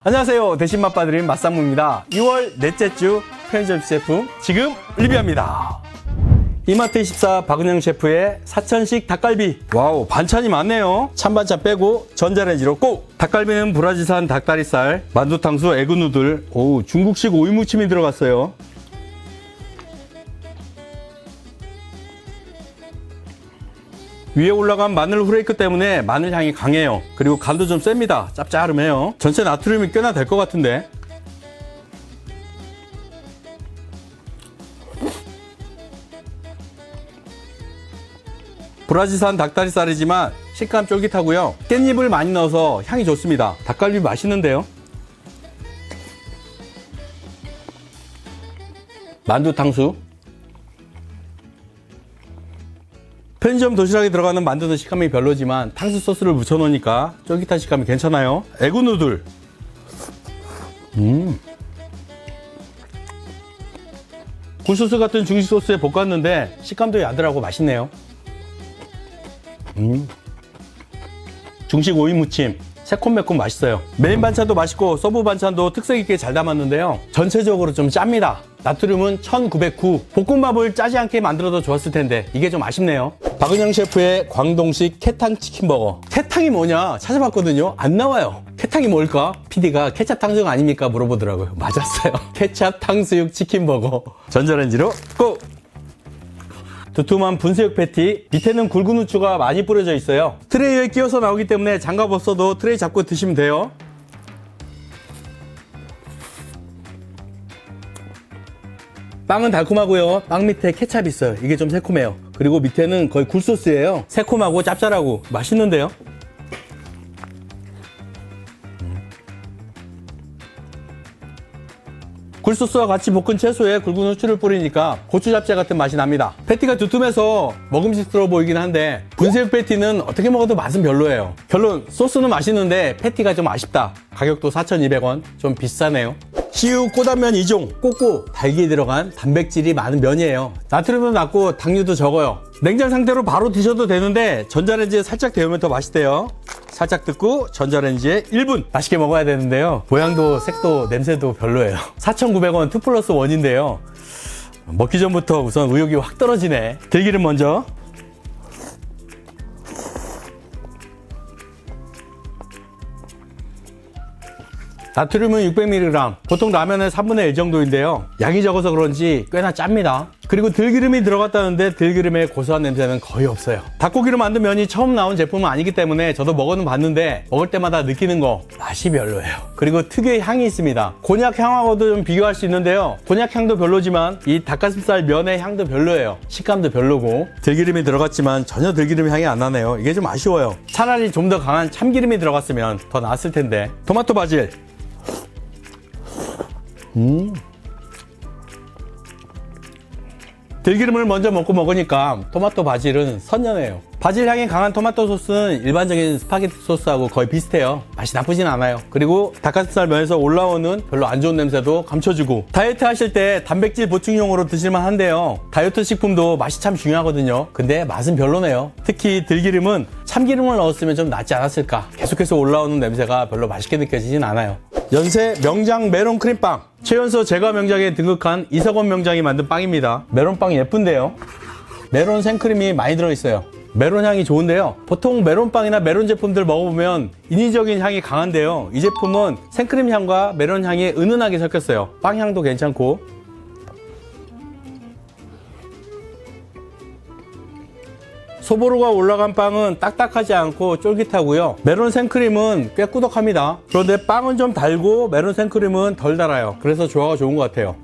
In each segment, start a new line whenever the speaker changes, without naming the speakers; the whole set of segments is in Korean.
안녕하세요. 대신 맛봐드린 맛상무입니다. 2월 넷째 주 편의점 제품 지금 리뷰합니다. 이마트24 박은영 셰프의 사천식 닭갈비. 와우, 반찬이 많네요. 찬반찬 빼고 전자레인지로 고! 닭갈비는 브라질산 닭다리살, 만두탕수, 에그누들, 오, 중국식 오이무침이 들어갔어요. 위에 올라간 마늘 후레이크 때문에 마늘 향이 강해요. 그리고 간도 좀 셉니다. 짭짤하면요. 전체 나트륨이 꽤나 될 것 같은데. 브라질산 닭다리살이지만 식감 쫄깃하고요. 깻잎을 많이 넣어서 향이 좋습니다. 닭갈비 맛있는데요. 만두 탕수. 편의점 도시락에 들어가는 만두는 식감이 별로지만 탕수 소스를 묻혀놓으니까 쫄깃한 식감이 괜찮아요. 에그누들. 굴소스 같은 중식 소스에 볶았는데 식감도 야들하고 맛있네요. 중식 오이 무침. 새콤매콤 맛있어요. 메인 반찬도 맛있고 서브 반찬도 특색 있게 잘 담았는데요. 전체적으로 좀 짭니다. 나트륨은 1909. 볶음밥을 짜지 않게 만들어도 좋았을 텐데 이게 좀 아쉽네요. 박은영 셰프의 광동식 케탕 치킨버거. 케탕이 뭐냐 찾아봤거든요. 안 나와요. 케탕이 뭘까? PD가 케찹 탕수육 아닙니까? 물어보더라고요. 맞았어요. 케찹 탕수육 치킨버거. 전자레인지로 고! 두툼한 분수육 패티, 밑에는 굵은 후추가 많이 뿌려져 있어요. 트레이에 끼워서 나오기 때문에 장갑 없어도 트레이 잡고 드시면 돼요. 빵은 달콤하고요. 빵 밑에 케찹이 있어요. 이게 좀 새콤해요. 그리고 밑에는 거의 굴소스예요. 새콤하고 짭짤하고 맛있는데요. 굴소스와 같이 볶은 채소에 굵은 후추를 뿌리니까 고추 잡채 같은 맛이 납니다. 패티가 두툼해서 먹음직스러워 보이긴 한데 분수육 패티는 어떻게 먹어도 맛은 별로예요. 결론, 소스는 맛있는데 패티가 좀 아쉽다. 가격도 4,200원. 좀 비싸네요. CU 꼬단면 2종, 꼬꼬, 달걀이 들어간 단백질이 많은 면이에요. 나트륨도 낮고 당류도 적어요. 냉장 상태로 바로 드셔도 되는데 전자레인지에 살짝 데우면 더 맛있대요. 살짝 뜯고 전자레인지에 1분 맛있게 먹어야 되는데요. 모양도 색도 냄새도 별로예요. 4,900원 2+1인데요. 먹기 전부터 우선 의욕이 확 떨어지네. 들기름 먼저. 나트륨은 600mg, 보통 라면의 3분의 1 정도인데요. 양이 적어서 그런지 꽤나 짭니다. 그리고 들기름이 들어갔다는데 들기름의 고소한 냄새는 거의 없어요. 닭고기로 만든 면이 처음 나온 제품은 아니기 때문에 저도 먹어는 봤는데 먹을 때마다 느끼는 거 맛이 별로예요. 그리고 특유의 향이 있습니다. 곤약 향하고도 좀 비교할 수 있는데요. 곤약 향도 별로지만 이 닭가슴살 면의 향도 별로예요. 식감도 별로고 들기름이 들어갔지만 전혀 들기름 향이 안 나네요. 이게 좀 아쉬워요. 차라리 좀 더 강한 참기름이 들어갔으면 더 나았을 텐데. 토마토 바질. 들기름을 먼저 먹으니까 토마토 바질은 선녀예요. 바질 향이 강한 토마토 소스는 일반적인 스파게티 소스하고 거의 비슷해요. 맛이 나쁘진 않아요. 그리고 닭가슴살 면에서 올라오는 별로 안 좋은 냄새도 감춰주고, 다이어트 하실 때 단백질 보충용으로 드실만 한데요. 다이어트 식품도 맛이 참 중요하거든요. 근데 맛은 별로네요. 특히 들기름은 참기름을 넣었으면 좀 낫지 않았을까. 계속해서 올라오는 냄새가 별로 맛있게 느껴지진 않아요. 연세 명장 메론 크림빵. 최연소 제과 명장에 등극한 이석원 명장이 만든 빵입니다. 메론빵 예쁜데요. 메론 생크림이 많이 들어있어요. 메론 향이 좋은데요. 보통 메론빵이나 메론 제품들 먹어보면 인위적인 향이 강한데요. 이 제품은 생크림 향과 메론 향이 은은하게 섞였어요. 빵 향도 괜찮고. 소보로가 올라간 빵은 딱딱하지 않고 쫄깃하고요. 메론 생크림은 꽤 꾸덕합니다. 그런데 빵은 좀 달고 메론 생크림은 덜 달아요. 그래서 조화가 좋은 것 같아요.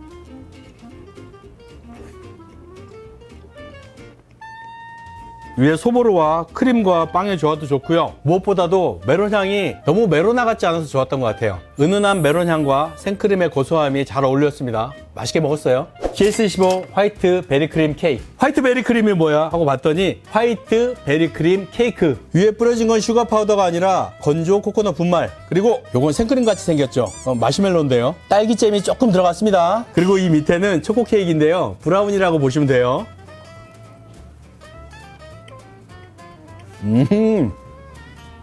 위에 소보로와 크림과 빵의 조화도 좋고요. 무엇보다도 메론 향이 너무 메로나 같지 않아서 좋았던 것 같아요. 은은한 메론 향과 생크림의 고소함이 잘 어울렸습니다. 맛있게 먹었어요. GS25 화이트 베리크림 케이크. 화이트 베리크림이 뭐야? 하고 봤더니 화이트 베리크림 케이크. 위에 뿌려진 건 슈가 파우더가 아니라 건조 코코넛 분말. 그리고 요건 생크림 같이 생겼죠. 마시멜로인데요. 딸기잼이 조금 들어갔습니다. 그리고 이 밑에는 초코 케이크인데요. 브라운이라고 보시면 돼요.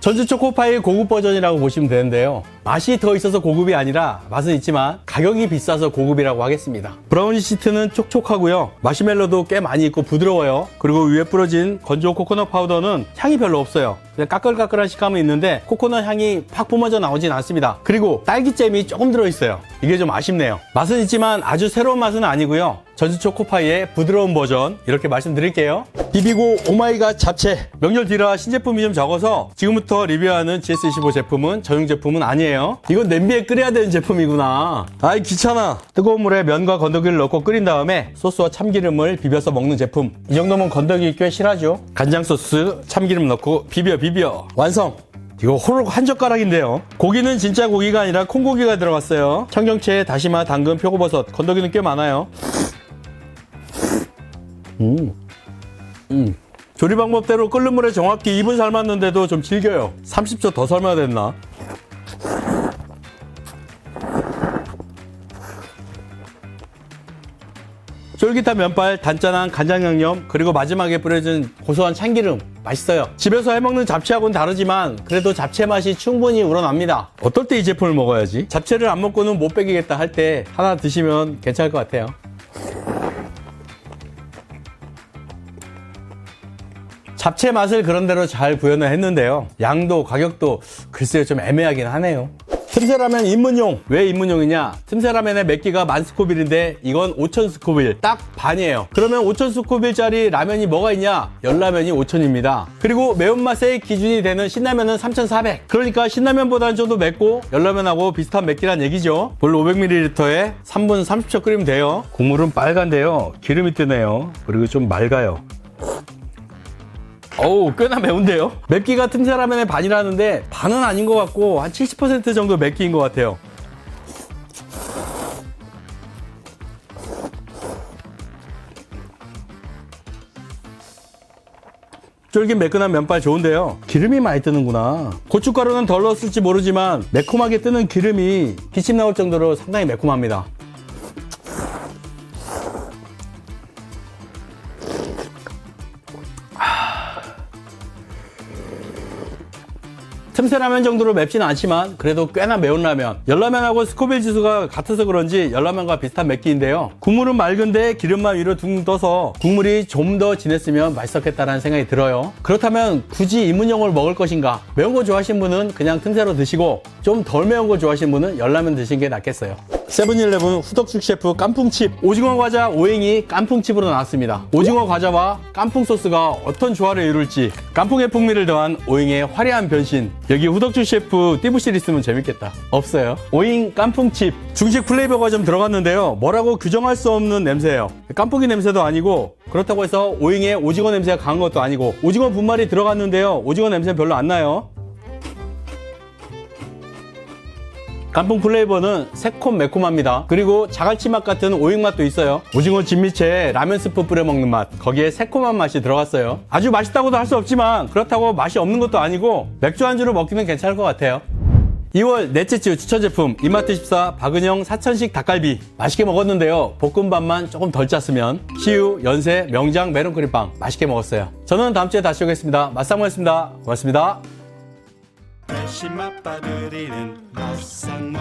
전주 초코파이 고급 버전이라고 보시면 되는데요. 맛이 더 있어서 고급이 아니라 맛은 있지만 가격이 비싸서 고급이라고 하겠습니다. 브라우니 시트는 촉촉하고요. 마시멜로도 꽤 많이 있고 부드러워요. 그리고 위에 뿌려진 건조 코코넛 파우더는 향이 별로 없어요. 그냥 까끌까끌한 식감은 있는데 코코넛 향이 팍 뿜어져 나오진 않습니다. 그리고 딸기잼이 조금 들어있어요. 이게 좀 아쉽네요. 맛은 있지만 아주 새로운 맛은 아니고요. 전주 초코파이의 부드러운 버전 이렇게 말씀드릴게요. 비비고 오마이갓 잡채. 명절 뒤라 신제품이 좀 적어서 지금부터 리뷰하는 GS25 제품은 전용 제품은 아니에요. 이건 냄비에 끓여야 되는 제품이구나. 아이 귀찮아. 뜨거운 물에 면과 건더기를 넣고 끓인 다음에 소스와 참기름을 비벼서 먹는 제품. 이 정도면 건더기 꽤 실하죠. 간장 소스, 참기름 넣고 비벼 완성. 이거 호로록 한 젓가락인데요. 고기는 진짜 고기가 아니라 콩고기가 들어갔어요. 청경채, 다시마, 당근, 표고버섯, 건더기는 꽤 많아요. 조리 방법대로 끓는 물에 정확히 2분 삶았는데도 좀 질겨요. 30초 더 삶아야 됐나? 쫄깃한 면발, 단짠한 간장 양념, 그리고 마지막에 뿌려진 고소한 참기름. 맛있어요. 집에서 해먹는 잡채하고는 다르지만 그래도 잡채 맛이 충분히 우러납니다. 어떨 때 이 제품을 먹어야지? 잡채를 안 먹고는 못 빼기겠다 할 때 하나 드시면 괜찮을 것 같아요. 잡채 맛을 그런대로 잘 구현을 했는데요. 양도 가격도 글쎄요 좀 애매하긴 하네요. 틈새라면 입문용. 왜 입문용이냐? 틈새라면의 맵기가 10,000스코빌인데 이건 5,000스코빌 딱 반이에요. 그러면 5,000스코빌짜리 라면이 뭐가 있냐? 열라면이 5,000입니다. 그리고 매운맛의 기준이 되는 신라면은 3,400. 그러니까 신라면보다는 좀 더 맵고 열라면하고 비슷한 맵기란 얘기죠. 물 500ml에 3분 30초 끓이면 돼요. 국물은 빨간데요. 기름이 뜨네요. 그리고 좀 맑아요. 어우 꽤나 매운데요. 맵기가 틈새라면의 반이라는데 반은 아닌 것 같고 한 70% 정도 맵기인 것 같아요. 쫄깃 매끈한 면발 좋은데요. 기름이 많이 뜨는구나. 고춧가루는 덜 넣었을지 모르지만 매콤하게 뜨는 기름이 기침 나올 정도로 상당히 매콤합니다. 틈새라면 정도로 맵지는 않지만 그래도 꽤나 매운 라면. 열라면하고 스코빌 지수가 같아서 그런지 열라면과 비슷한 맵기인데요. 국물은 맑은데 기름만 위로 둥 떠서 국물이 좀 더 진했으면 맛있었겠다라는 생각이 들어요. 그렇다면 굳이 입문용을 먹을 것인가? 매운 거 좋아하시는 분은 그냥 틈새로 드시고 좀 덜 매운 거 좋아하시는 분은 열라면 드시는 게 낫겠어요. 세븐일레븐 후덕숙 셰프 깐풍칩. 오징어 과자 오행이 깐풍칩으로 나왔습니다. 오징어 과자와 깐풍 소스가 어떤 조화를 이룰지 깐풍의 풍미를 더한 오행의 화려한 변신. 여기 후덕숙 셰프 띠부실 있으면 재밌겠다. 없어요. 오행 깐풍칩. 중식 플레이버가 좀 들어갔는데요. 뭐라고 규정할 수 없는 냄새예요. 깐풍기 냄새도 아니고 그렇다고 해서 오행의 오징어 냄새가 강한 것도 아니고 오징어 분말이 들어갔는데요. 오징어 냄새는 별로 안 나요. 깐풍 플레이버는 새콤 매콤합니다. 그리고 자갈치 맛 같은 오잉 맛도 있어요. 오징어 진미채에 라면 스프 뿌려 먹는 맛, 거기에 새콤한 맛이 들어갔어요. 아주 맛있다고도 할 수 없지만 그렇다고 맛이 없는 것도 아니고 맥주 안주로 먹기는 괜찮을 것 같아요. 2월 넷째 주 추천 제품 이마트14 박은영 사천식 닭갈비. 맛있게 먹었는데요. 볶음밥만 조금 덜 짰으면 시우, 연세, 명장, 메론크림빵 맛있게 먹었어요. 저는 다음 주에 다시 오겠습니다. 맛상무였습니다. 고맙습니다.
날씨 맛봐드리는 맛상무